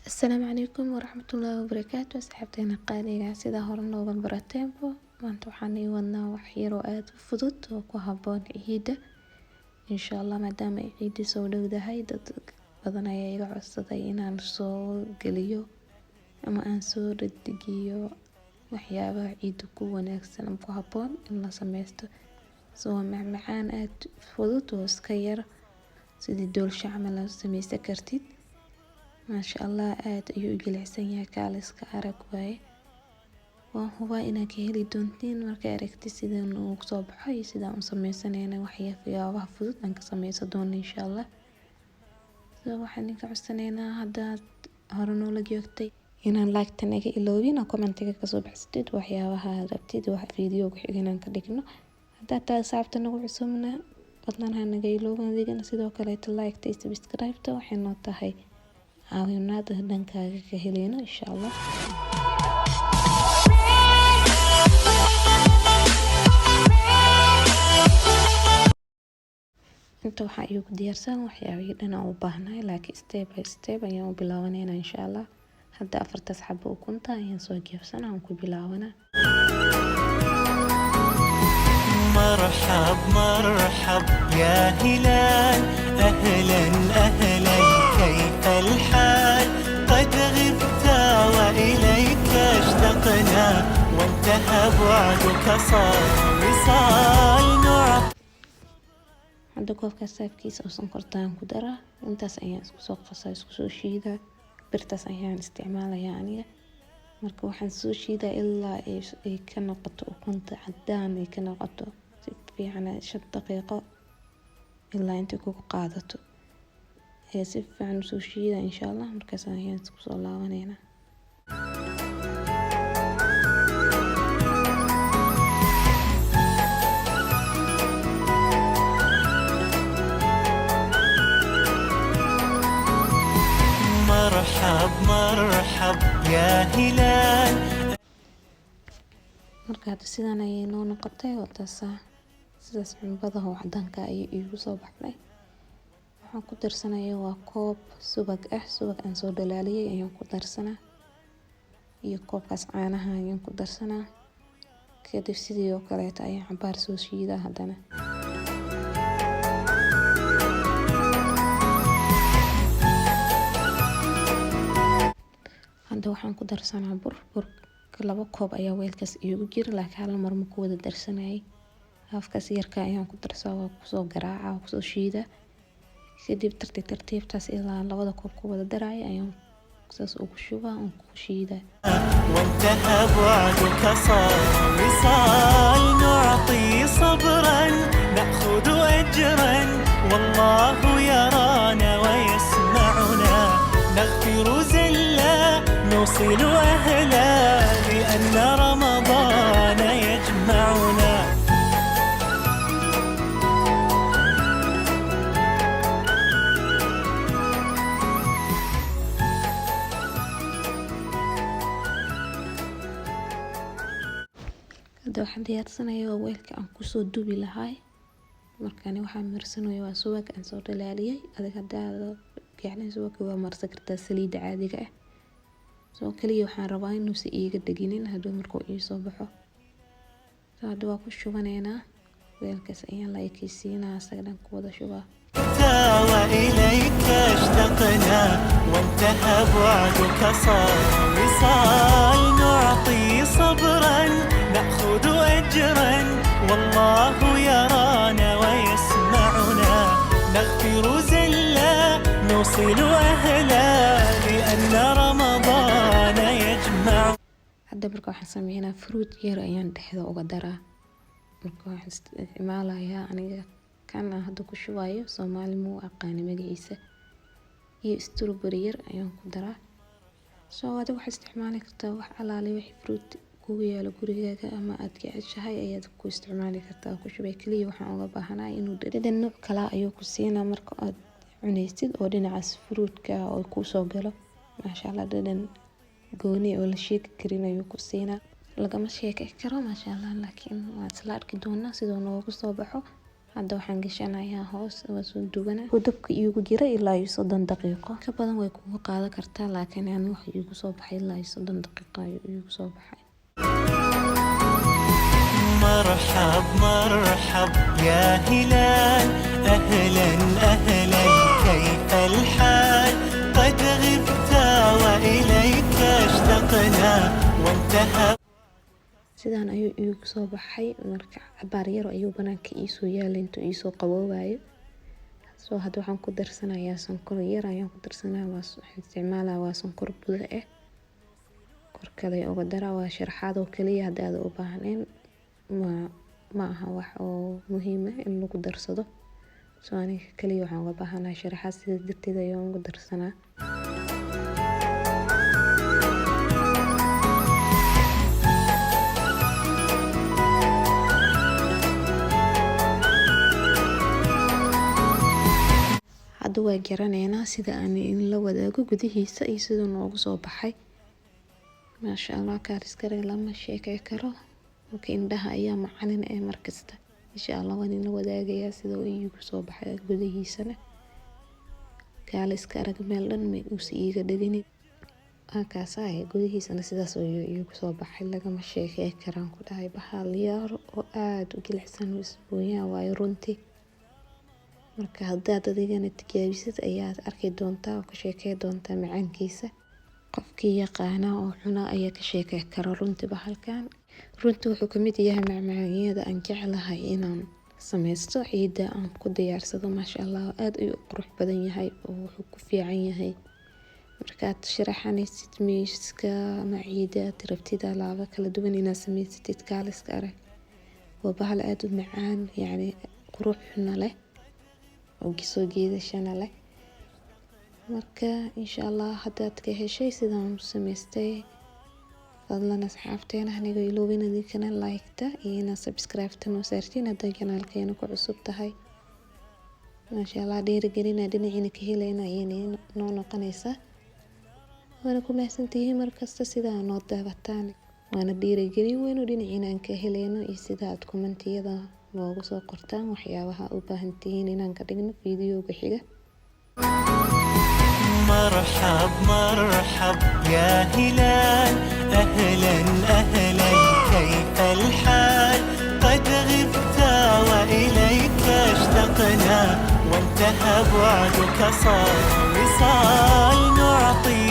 السلام عليكم ورحمة الله وبركاته أصحابتنا qaaliga sida hore nooga barateenbo maanta waxaan ii wadnaa wax yar oo aad u fudud oo ku habboon ciida insha Allah maadaama ay ciidi soo dhowdahay dad badan ayaa iga codsaday inaan soo geliyo ama aan soo dejiyo waxyaabaha ciida ku wanaagsan ama ku habboon in la sameysto soo macmacaan aad fudud oo iska yar sidii doolsha camal la sameysan kartid ما شاء الله aad ayuu u jilicsan yahay kaaliska arag waaye waan hubaa inaad ka heli doontiin marka aragtid sidaan uu soo baxay sidaan u sameysanayna waxyaabaha fudud aan ka sameysan doono insha Allah waxaan ka codsanaynaa haddaad hore noola joogtay inaan like naga iloobin oo commentiga ka soo baxsatid waxyaabaha aad rabtid wax video ku xigan ka dhigno haddaad taas saabta nagu cusubna fadlan ha naga iloobin adigana sidoo kale like subscribe waxay noo tahay عاونات هدنكاga ka heleyno insha Allah inta waxa ay ku diyaarsan waxyaabo dhan oo u baahnahay laakiin step by step ayaan u bilaabanayna insha Allah hadda afartaas xabo ukunta ayaan soo jeebsanaa aan ku bilaabanaa مرحب مرحب يا هلال أهلا أهلا كيف الحال قد غبت وإليك اشتقنا وانتهى بعدك صار وصال عندك كوفكا سايفكيس أو سنقرتان كدرة انتاس أيان اسكو قصا اسكو شيدا برتاس أيان استعمالها يعني marka waxaan soo shiidaa ilaa ay ka noqoto ukunta cadaan ay ka noqoto si fiican 5 daqiiqo ilaa inta ku qaadato ee si fiican soo shiidaa insha Allah markaas ayaan isku soo laabanayna مرحب مرحب يا هلال markaad sidaan ay noo noqotay wataasa sidaas cunbada oo cadaanka ay igu soo baxday waxaan ku darsanayaa waa koob subag ah subag aan soo dhalaaliyay ayaan ku darsanaa iyo koobkaas caanaha ayaan ku darsanaa kadib sidii oo kale ayaan cabaar soo shiidaa hadana waxaan ku darsanaa bur laba koob ayaa weelkaas igu jira laakiin hal mar ma ku wada darsanay halkaas yarka ayaan ku darsaa waa ku soo garaaca ku soo shiida kadib tartiibtaas ilaa labada koob ku wada daray ayaan saas ugu shubaa oo ku shiida وانتهى بعدك صار وصال نعطي صبرا نأخذ أجرا والله يرانا ويسمعنا نغفر زلا نوصل أهلا لأن رمضان يجمعنا هذا واحد diyaarsanayo weelka aan ku soo dubi lahay markaani waxaan marsanayo waa subag aan soo dhalaaliyay adiga hadaad fiicnaan subag waa marsan kartaa saliid caadiga ah soo kaliya waxaan rabaa inuu si iiga dhaginin haduu markuu ii soo baxo hadda waa ku shubanaynaa weelkaas ayaan la ekaysiinaa asaga ku wada shubaa وإليك اشتقنا وانتهى بعدك صار وصال نعطي صبرا نأخذ أجرا والله يرانا ويسمعنا نغفر زلا نوصل أهلا لأن رمضان يجمع hadda marka waxaan sameeynaa fruit yar ayaan dhexda uga daraa marka waxaan isticmaalayaa aniga kan hadda ku shubayo Soomaali muu aqaan magaciisa iyo strawberry yar ayaan ku daraa soo wada wax isticmaali kartaa wax alaale wixii fruit kugu yaalo gurigaaga ama aad ka jeceshahay ayaad ku isticmaali kartaa ku shubay kaliya waxaan uga baahanahay inuu dhadhan nooc kala ayuu ku siinaa marka aad cunaysid oo dhinacaas fruitka oo ku soo galo ma sha Allah dhadhan gooni oo la sheegi karin ayuu ku siinaa lagama sheeki karo ma sha Allah laakiin waa isla arki doonaa sidoo noogu soo baxo hadda waxaan gashanayaa hoos waa soo duwanaa oo dabka iigu jira ilaa 30 daqiiqo ka badan way kugu qaadan kartaa laakiin aan wax iigu soo baxay ilaa 30 daqiiqo ayuu iigu soo baxay مرحب مرحب يا هلال أهلا أهلا كيف الحال قد غبت وإليك اشتقنا وانتهى sidaan ayuu iigu soo baxay marka cabaar yar ayuu banaanka ii soo yaalay intuu ii soo qaboobayo soo hadda waxaan ku darsanayaa sonkor yar ayaan ku darsanayaa waxaan isticmaalaa waa sonkor budo ah korkale uga dara waa sharaxaad oo kaliya hadda u baahneen ma aha wax oo muhiim ah in lagu darsado soo aniga kaliya waxaan uga baahanahay sharaxaad sida darteed ayaan ugu darsanaa hadda waa garaneynaa sida aan in la wadaago gudihiisa iyo sida noogu soo baxay maasha Allah kaariskare lama sheekay karo marka indhaha ayaa macalin ee markasta insha Allah waan in la wadaagayaa sida uu iigu soo baxay gudihiisana kaaliska arag meel dhan ma uu iiga dhaginin akaasay gudihiisana sidaas ayuu iigu soo baxay lagama sheekay karaan ku dhahay bahal yar oo aad u jilicsan isbuunya waa runtii marka haddaad adigana tijaabisid ayaad arki doontaa oo ka sheekay doontaa macaankiisa qofkii yaqaana oo cuna ayaa ka sheekay kara runtii bahalkan runtii wuxuu kamid yahay macmacaaniyada aan jeclahay inaan sameysto ciida aan ku diyaarsado maasha Allah aad ayuu qurux badan yahay oo wuxuu ku fiican yahay markaad sharaxanaysid miiska ama ciida rabtida alaaba kala duwan inaad sameysatid kaaliska arag waa bahal aad u macaan yani quruxna leh oo soo jiidashana leh marka insha Allah haddaad ka heshay sidaan u sameystay fadlan asxaabteena aniga iloobin idinkana like-ta iyo subscribe-ta noo saartiin hadday kanaalkeena ku cusub tahay maasha Allah dhiirigelina dhinaciina ka helayna ayay noo noqonaysaa waana ku mahadsantihiin markasta sida aad noo daawataan waana dhiirigelin weyn oo dhinaciina aan ka helayno iyo sida aad kommentiyada noogu soo qortaan waxyaabaha u baahan tihiin inaan ka dhigno fiidiyowga xiga مرحب مرحب يا هلال أهلا أهلا كيف الحال قد غبت وإليك اشتقنا وانتهى بعدك صار وصال نعطي